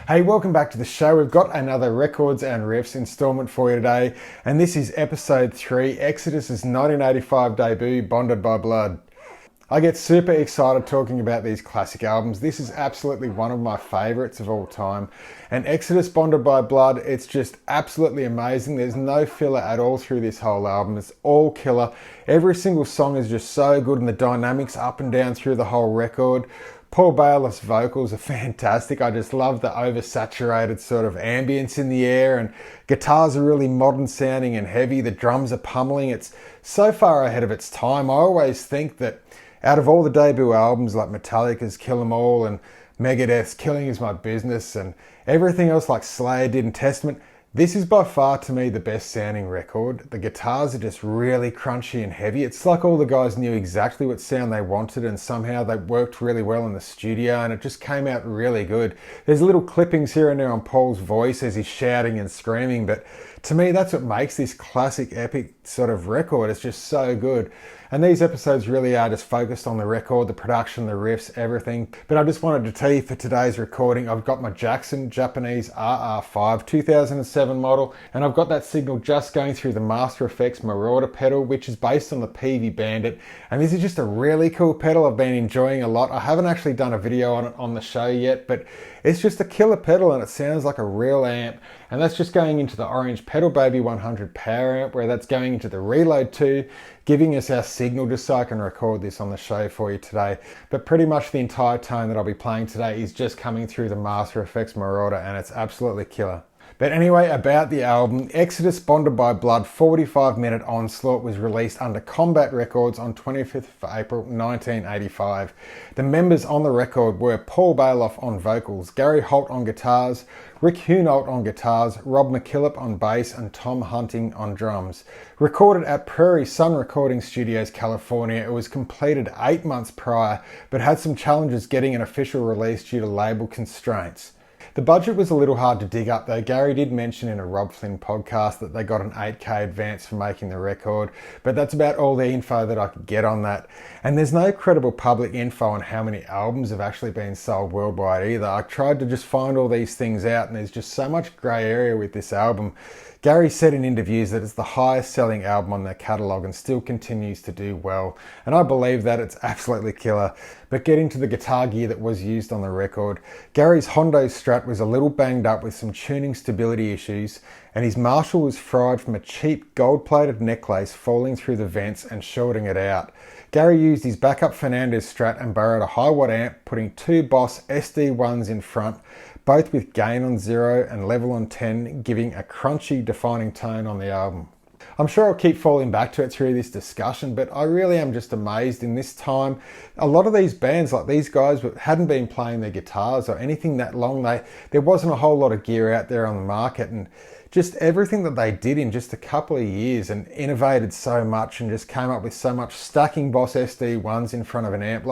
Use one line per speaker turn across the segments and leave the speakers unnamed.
Hey, welcome back to the show. We've got another Records and Riffs installment for you today, and this is episode 3, Exodus's 1985 debut, Bonded by Blood. I get super excited talking about these classic albums. This is absolutely one of my favourites of all time. And Exodus Bonded by Blood, it's just absolutely amazing. There's no filler at all through this whole album. It's all killer. Every single song is just so good, and the dynamics up and down through the whole record. Paul Bailiff's vocals are fantastic. I just love the oversaturated sort of ambience in the air, and guitars are really modern sounding and heavy. The drums are pummeling. It's so far ahead of its time. I always think that out of all the debut albums like Metallica's Kill 'Em All and Megadeth's Killing Is My Business and everything else like Slayer did in Testament, this is by far to me the best sounding record. The guitars are just really crunchy and heavy. It's like all the guys knew exactly what sound they wanted, and somehow they worked really well in the studio, and it just came out really good. There's little clippings here and there on Paul's voice as he's shouting and screaming, but to me that's what makes this classic epic sort of record. It's just so good. And these episodes really are just focused on the record, the production, the riffs, everything. But I just wanted to tell you for today's recording, I've got my Jackson Japanese RR5 2007 model, and I've got that signal just going through the Master Effects Marauder pedal, which is based on the PV Bandit. And this is just a really cool pedal I've been enjoying a lot. I haven't actually done a video on it on the show yet, but it's just a killer pedal and it sounds like a real amp. And that's just going into the Orange Pedal Baby 100 power amp, where that's going into the Reload 2, giving us our signal just so I can record this on the show for you today. But pretty much the entire tone that I'll be playing today is just coming through the Master Effects Marauder, and it's absolutely killer. But anyway, about the album, Exodus Bonded by Blood 45-minute onslaught was released under Combat Records on 25th of April 1985. The members on the record were Paul Bailiff on vocals, Gary Holt on guitars, Rick Hunolt on guitars, Rob McKillop on bass, and Tom Hunting on drums. Recorded at Prairie Sun Recording Studios, California, it was completed 8 months prior, but had some challenges getting an official release due to label constraints. The budget was a little hard to dig up though. Gary did mention in a Rob Flynn podcast that they got an 8K advance for making the record, but that's about all the info that I could get on that. And there's no credible public info on how many albums have actually been sold worldwide either. I tried to just find all these things out, and there's just so much grey area with this album. Gary said in interviews that it's the highest selling album on their catalogue and still continues to do well. And I believe that. It's absolutely killer. But getting to the guitar gear that was used on the record, Gary's Hondo Strat was a little banged up with some tuning stability issues, and his Marshall was fried from a cheap gold-plated necklace falling through the vents and shorting it out. Gary used his backup Fernandez Strat and borrowed a high-watt amp, putting two Boss SD1s in front, both with gain on 0 and level on 10, giving a crunchy, defining tone on the album. I'm sure I'll keep falling back to it through this discussion, but I really am just amazed in this time. A lot of these bands, like these guys, hadn't been playing their guitars or anything that long. There wasn't a whole lot of gear out there on the market, and just everything that they did in just a couple of years and innovated so much and just came up with so much, stacking Boss SD1s in front of an amp.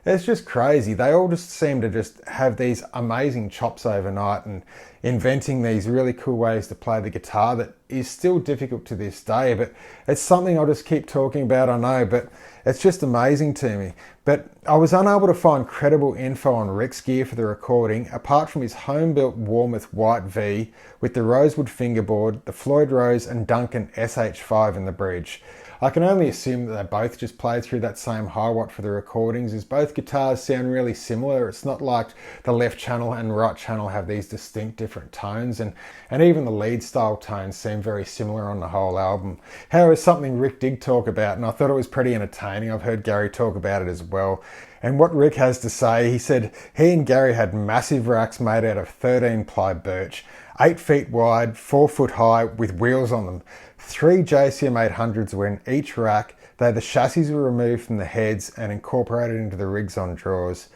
It's just crazy. They all just seem to just have these amazing chops overnight and inventing these really cool ways to play the guitar that is still difficult to this day. But it's something I'll just keep talking about, I know, but it's just amazing to me. But I was unable to find credible info on Rick's gear for the recording, apart from his home-built Warmouth White V with the Rosewood fingerboard, the Floyd Rose and Duncan SH5 in the bridge. I can only assume that they both just played through that same high watt for the recordings, as both guitars sound really similar. It's not like the left channel and right channel have these distinct different tones, and even the lead style tones seem very similar on the whole album. However, something Rick did talk about, and I thought it was pretty entertaining. I've heard Gary talk about it as well. And what Rick has to say, he said he and Gary had massive racks made out of 13-ply birch, 8 feet wide, 4 foot high, with wheels on them. 3 JCM 800s were in each rack, though the chassis were removed from the heads and incorporated into the rigs on drawers.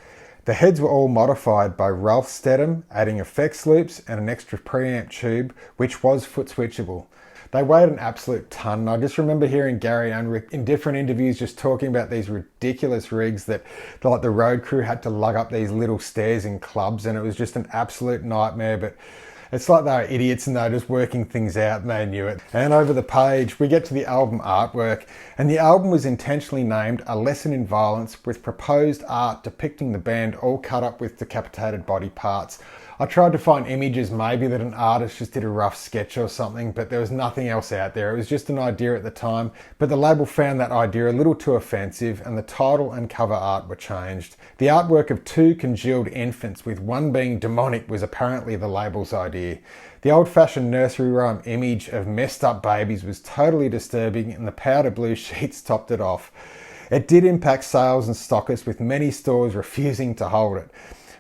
The heads were all modified by Ralph Stedham, adding effects loops and an extra preamp tube, which was foot switchable. They weighed an absolute ton. I just remember hearing Gary and Rick in different interviews just talking about these ridiculous rigs that like the road crew had to lug up these little stairs in clubs, and it was just an absolute nightmare. But it's like they were idiots and they were just working things out and they knew it. And over the page, we get to the album artwork, and the album was intentionally named A Lesson in Violence, with proposed art depicting the band all cut up with decapitated body parts. I tried to find images maybe that an artist just did a rough sketch or something, but there was nothing else out there. It was just an idea at the time, but the label found that idea a little too offensive and the title and cover art were changed. The artwork of two congealed infants, with one being demonic, was apparently the label's idea. The old-fashioned nursery rhyme image of messed up babies was totally disturbing, and the powder blue sheets topped it off. It did impact sales and stockers, with many stores refusing to hold it.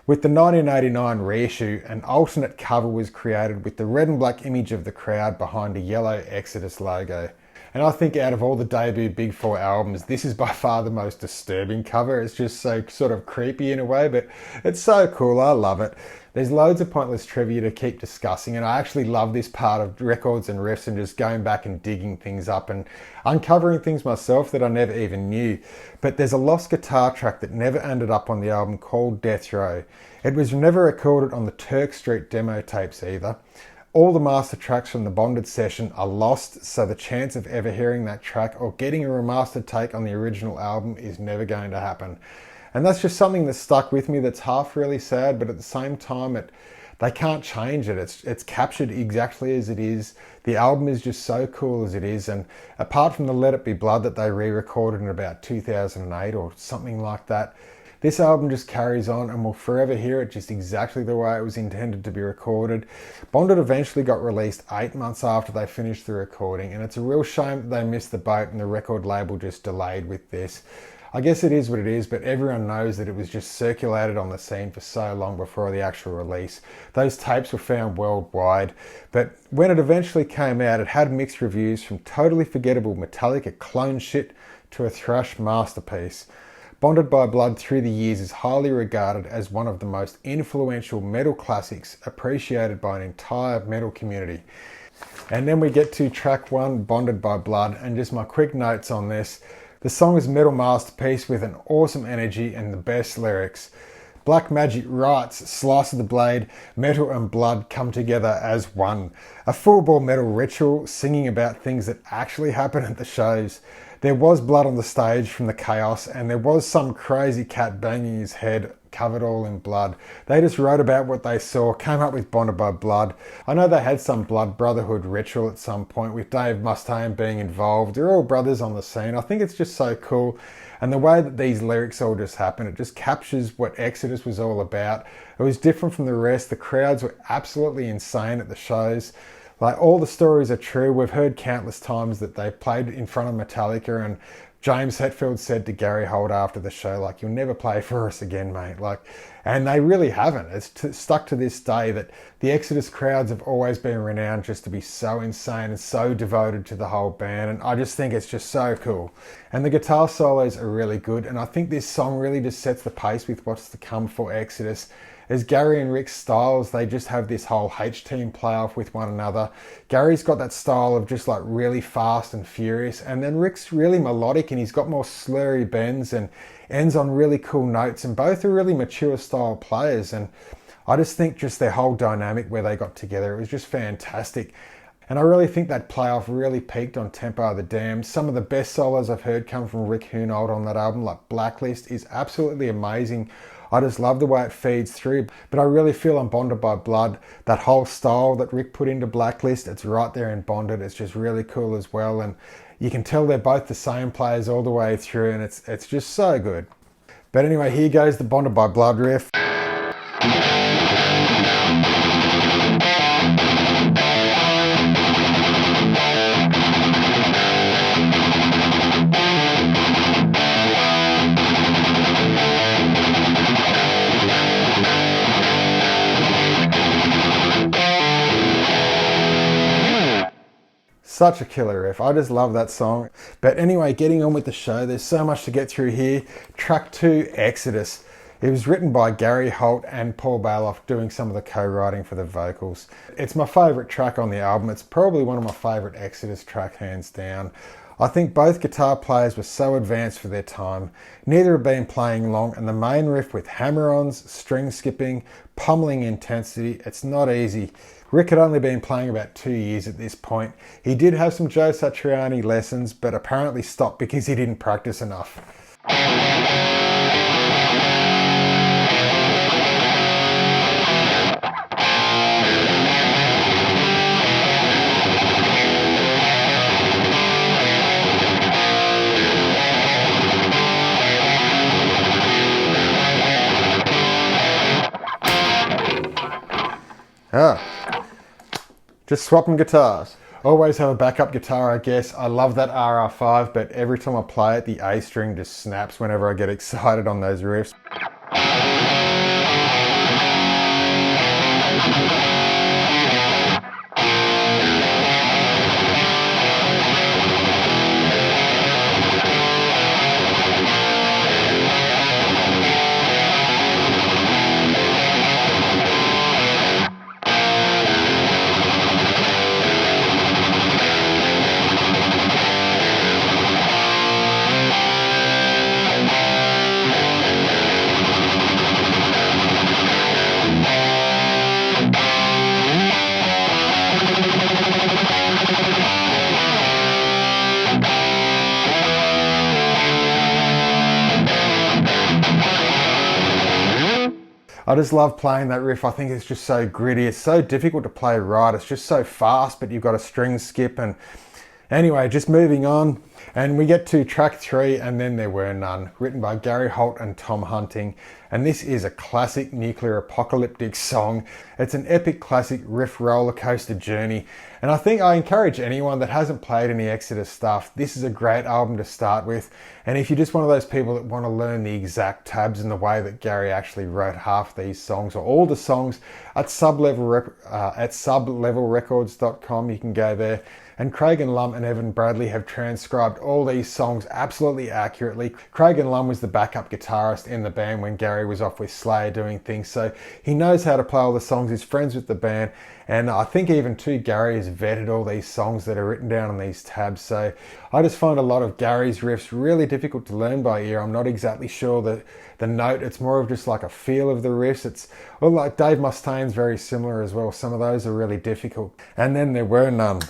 With the 1989 reissue, an alternate cover was created with the red and black image of the crowd behind a yellow Exodus logo. And I think out of all the debut Big Four albums, this is by far the most disturbing cover. It's just so sort of creepy in a way, but it's so cool. I love it. There's loads of pointless trivia to keep discussing, and I actually love this part of records and riffs and just going back and digging things up and uncovering things myself that I never even knew. But there's a lost guitar track that never ended up on the album called Death Row. It was never recorded on the Turk Street demo tapes either. All the master tracks from the Bonded session are lost, so the chance of ever hearing that track or getting a remastered take on the original album is never going to happen. And that's just something that's stuck with me that's half really sad, but at the same time, they can't change it. It's captured exactly as it is. The album is just so cool as it is, and apart from the Let It Be Blood that they re-recorded in about 2008 or something like that, this album just carries on and we'll forever hear it just exactly the way it was intended to be recorded. Bonded eventually got released 8 months after they finished the recording, and it's a real shame that they missed the boat and the record label just delayed with this. I guess it is what it is, but everyone knows that it was just circulated on the scene for so long before the actual release. Those tapes were found worldwide, but when it eventually came out, it had mixed reviews, from totally forgettable Metallica clone shit to a thrash masterpiece. Bonded by Blood through the years is highly regarded as one of the most influential metal classics, appreciated by an entire metal community. And then we get to track 1, Bonded by Blood, and just my quick notes on this. The song is a metal masterpiece with an awesome energy and the best lyrics. Black Magic writes, "Slice of the blade, metal and blood come together as one." A full-bore metal ritual singing about things that actually happen at the shows. There was blood on the stage from the chaos, and there was some crazy cat banging his head, covered all in blood. They just wrote about what they saw, came up with Bonded by Blood. I know they had some blood brotherhood ritual at some point with Dave Mustaine being involved. They're all brothers on the scene. I think it's just so cool. And the way that these lyrics all just happen, it just captures what Exodus was all about. It was different from the rest. The crowds were absolutely insane at the shows. Like, all the stories are true. We've heard countless times that they played in front of Metallica, and James Hetfield said to Gary Holt after the show, like, "You'll never play for us again, mate." And they really haven't. It's stuck to this day that the Exodus crowds have always been renowned just to be so insane and so devoted to the whole band. And I just think it's just so cool. And the guitar solos are really good. And I think this song really just sets the pace with what's to come for Exodus. As Gary and Rick's styles, they just have this whole H-team playoff with one another. Gary's got that style of just like really fast and furious, and then Rick's really melodic and he's got more slurry bends and ends on really cool notes, and both are really mature style players. And I just think just their whole dynamic where they got together, it was just fantastic. And I really think that playoff really peaked on Tempo of the Damned. Some of the best solos I've heard come from Rick Hunold on that album, like Blacklist, is absolutely amazing. I just love the way it feeds through. But I really feel on Bonded by Blood, that whole style that Rick put into Blacklist, it's right there in Bonded. It's just really cool as well. And you can tell they're both the same players all the way through, and it's just so good. But anyway, here goes the Bonded by Blood riff. Such a killer riff. I just love that song. But anyway, getting on with the show, there's so much to get through here. Track 2, Exodus. It was written by Gary Holt and Paul Baloff, doing some of the co-writing for the vocals. It's my favourite track on the album. It's probably one of my favourite Exodus tracks, hands down. I think both guitar players were so advanced for their time. Neither have been playing long, and the main riff with hammer-ons, string skipping, pummeling intensity, it's not easy. Rick had only been playing about 2 years at this point. He did have some Joe Satriani lessons, but apparently stopped because he didn't practice enough. Just swapping guitars. Always have a backup guitar, I guess. I love that RR5, but every time I play it, the A string just snaps whenever I get excited on those riffs. I just love playing that riff. I think it's just so gritty. It's so difficult to play right. It's just so fast, but you've got a string skip. And anyway, just moving on. And we get to track 3, And Then There Were None, written by Gary Holt and Tom Hunting. And this is a classic nuclear apocalyptic song. It's an epic classic riff roller coaster journey. And I think I encourage anyone that hasn't played any Exodus stuff, this is a great album to start with. And if you're just one of those people that want to learn the exact tabs and the way that Gary actually wrote half these songs, or all the songs, at sublevelrecords.com, you can go there. And Craig and Lum and Evan Bradley have transcribed all these songs absolutely accurately. Craig and Lum was the backup guitarist in the band when Gary was off with Slayer doing things, so he knows how to play all the songs. He's friends with the band, and I think even too, Gary has vetted all these songs that are written down on these tabs. So I just find a lot of Gary's riffs really difficult to learn by ear. I'm not exactly sure the note. It's more of just like a feel of the riffs. It's well, like Dave Mustaine's very similar as well. Some of those are really difficult. And Then There Were None.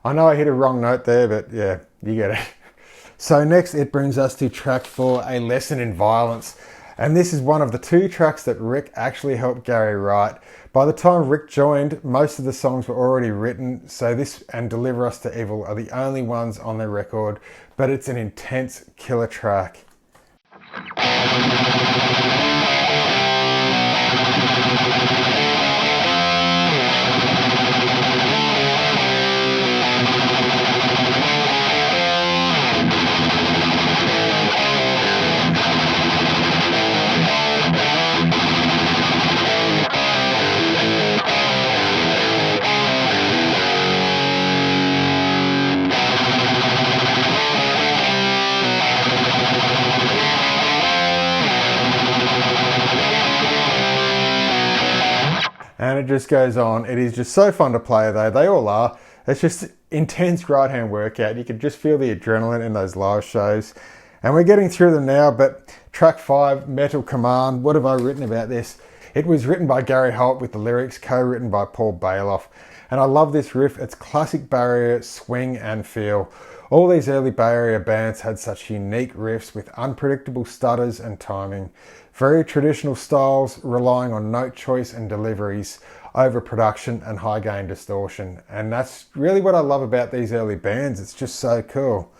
I know I hit a wrong note there, but yeah, you get it. So next it brings us to track 4, A Lesson in Violence. And this is one of the 2 tracks that Rick actually helped Gary write. By the time Rick joined, most of the songs were already written, so this and Deliver Us to Evil are the only ones on the record, but it's an intense killer track. And it just goes on. It is just so fun to play though. They all are. It's just intense right hand workout. You can just feel the adrenaline in those live shows. And we're getting through them now, but track 5, Metal Command. What have I written about this? It was written by Gary Holt with the lyrics co-written by Paul Bailoff. And I love this riff. It's classic Bay Area swing and feel. All these early Bay Area bands had such unique riffs with unpredictable stutters and timing. Very traditional styles relying on note choice and deliveries over production and high gain distortion. And that's really what I love about these early bands. It's just so cool.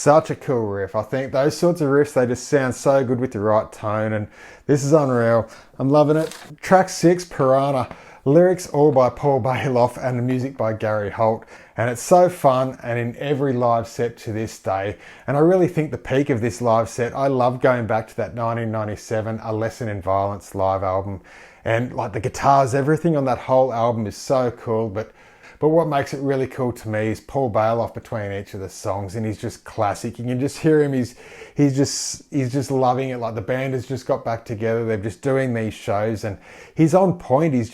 such a cool riff. I think those sorts of riffs, they just sound so good with the right tone, and this is unreal. I'm loving it. Track 6, Piranha. Lyrics all by Paul Bailoff and the music by Gary Holt, and it's so fun and in every live set to this day. And I really think the peak of this live set, I love going back to that 1997 A Lesson in Violence live album, and like the guitars, everything on that whole album is so cool. But what makes it really cool to me is Paul Bailoff between each of the songs, and he's just classic. You can just hear him, he's just loving it. Like the band has just got back together, they're just doing these shows, and he's on point, he's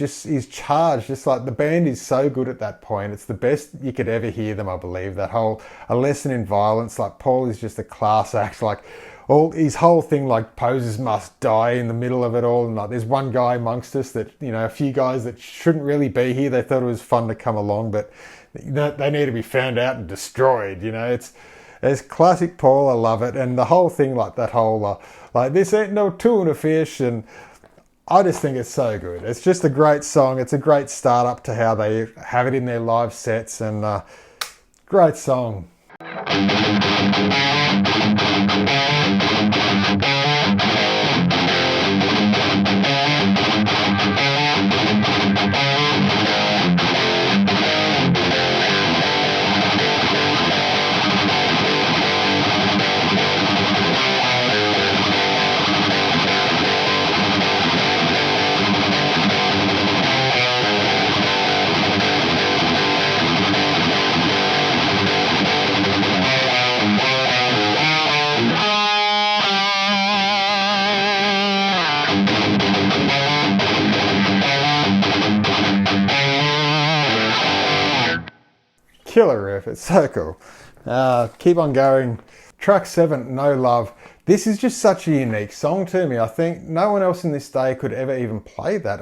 charged. Just like the band is so good at that point. It's the best you could ever hear them, I believe. That whole A Lesson in Violence, like Paul is just a class act. Like all his whole thing, like Posers Must Die in the middle of it all, and like there's one guy amongst us that, you know, a few guys that shouldn't really be here, they thought it was fun to come along, but they need to be found out and destroyed. You know, it's classic Paul. I love it. And the whole thing, like that whole like this ain't no tuna fish, and I just think it's so good. It's just a great song. It's a great start up to how they have it in their live sets, and great song. Killer riff, it's so cool. Keep on going. Track 7, No Love. This is just such a unique song to me. I think no one else in this day could ever even play that.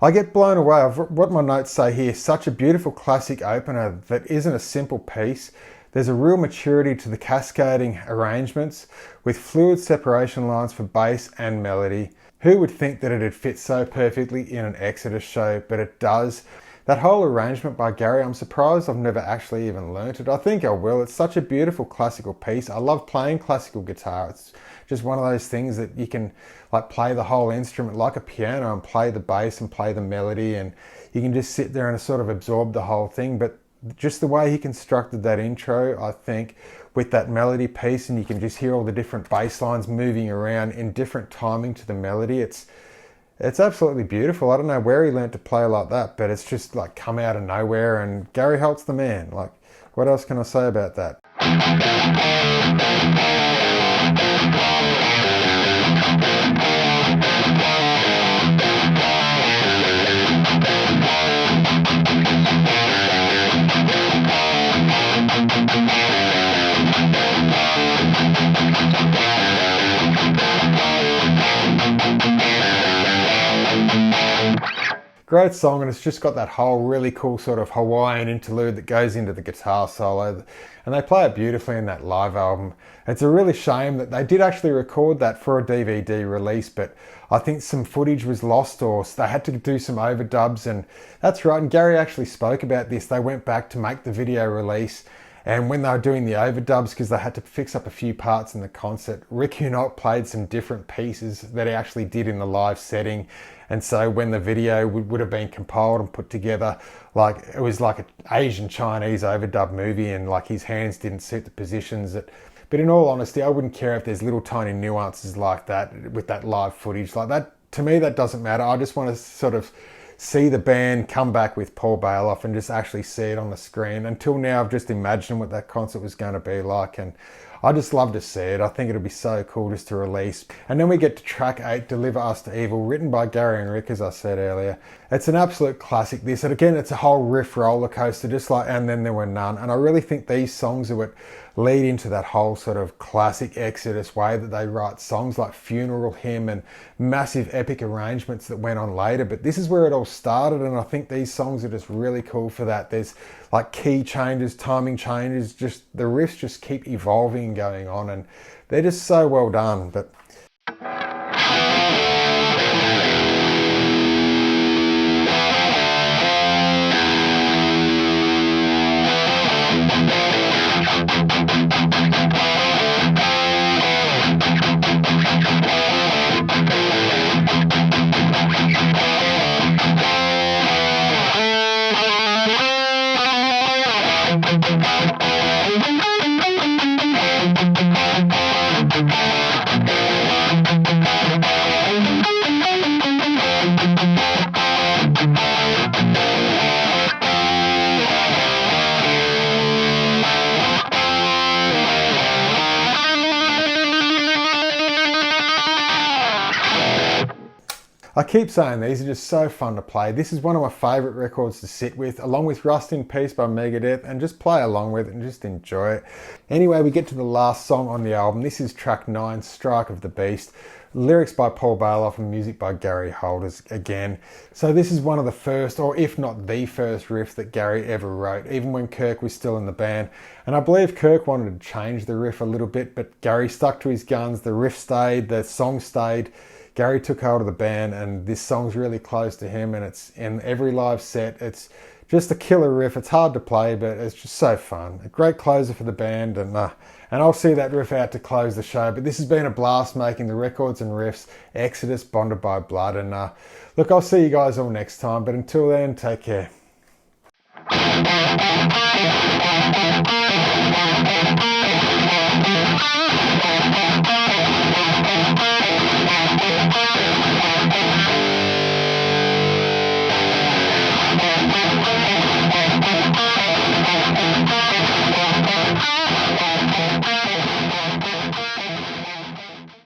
I get blown away. What my notes say here, such a beautiful classic opener that isn't a simple piece. There's a real maturity to the cascading arrangements with fluid separation lines for bass and melody. Who would think that it'd fit so perfectly in an Exodus show, but it does. That whole arrangement by Gary, I'm surprised I've never actually even learnt it. I think I will. It's such a beautiful classical piece. I love playing classical guitar. It's just one of those things that you can like play the whole instrument like a piano and play the bass and play the melody, and you can just sit there and sort of absorb the whole thing. But just the way he constructed that intro, I think, with that melody piece, and you can just hear all the different bass lines moving around in different timing to the melody. It's absolutely beautiful. I don't know where he learnt to play like that, but it's just like come out of nowhere, and Gary Holt's the man. Like, what else can I say about that? Great song, and it's just got that whole really cool sort of Hawaiian interlude that goes into the guitar solo, and they play it beautifully in that live album. It's a really shame that they did actually record that for a DVD release, but I think some footage was lost, or they had to do some overdubs, and that's right, and Gary actually spoke about this. They went back to make the video release, and when they were doing the overdubs, because they had to fix up a few parts in the concert, Rick Hunolt played some different pieces that he actually did in the live setting. And so when the video would have been compiled and put together, like it was like an Asian Chinese overdub movie, and like his hands didn't suit the positions. But in all honesty, I wouldn't care if there's little tiny nuances like that with that live footage. Like that, to me, that doesn't matter. I just want to sort of see the band come back with Paul Bailoff and just actually see it on the screen. Until now, I've just imagined what that concert was going to be like, and I just love to see it. I think it'll be so cool just to release. And then we get to track 8, Deliver Us to Evil, written by Gary and Rick, as I said earlier. It's an absolute classic, this. And again, it's a whole riff roller coaster, just like And Then There Were None. And I really think these songs are what lead into that whole sort of classic Exodus way that they write songs like Funeral Hymn and massive epic arrangements that went on later. But this is where it all started, and I think these songs are just really cool for that. There's like key changes, timing changes, just the riffs just keep evolving and going on, and they're just so well done. But I keep saying these are just so fun to play. This is one of my favourite records to sit with, along with Rust in Peace by Megadeth, and just play along with it and just enjoy it. Anyway, we get to the last song on the album. This is track 9, Strike of the Beast. Lyrics by Paul Bailoff and music by Gary Holders again. So this is one of the first, or if not the first riff that Gary ever wrote, even when Kirk was still in the band. And I believe Kirk wanted to change the riff a little bit, but Gary stuck to his guns. The riff stayed, the song stayed. Gary took hold of the band, and this song's really close to him, and it's in every live set. It's just a killer riff. It's hard to play, but it's just so fun. A great closer for the band, and I'll see that riff out to close the show. But this has been a blast making the Records and Riffs Exodus Bonded by Blood. And look, I'll see you guys all next time. But until then, take care.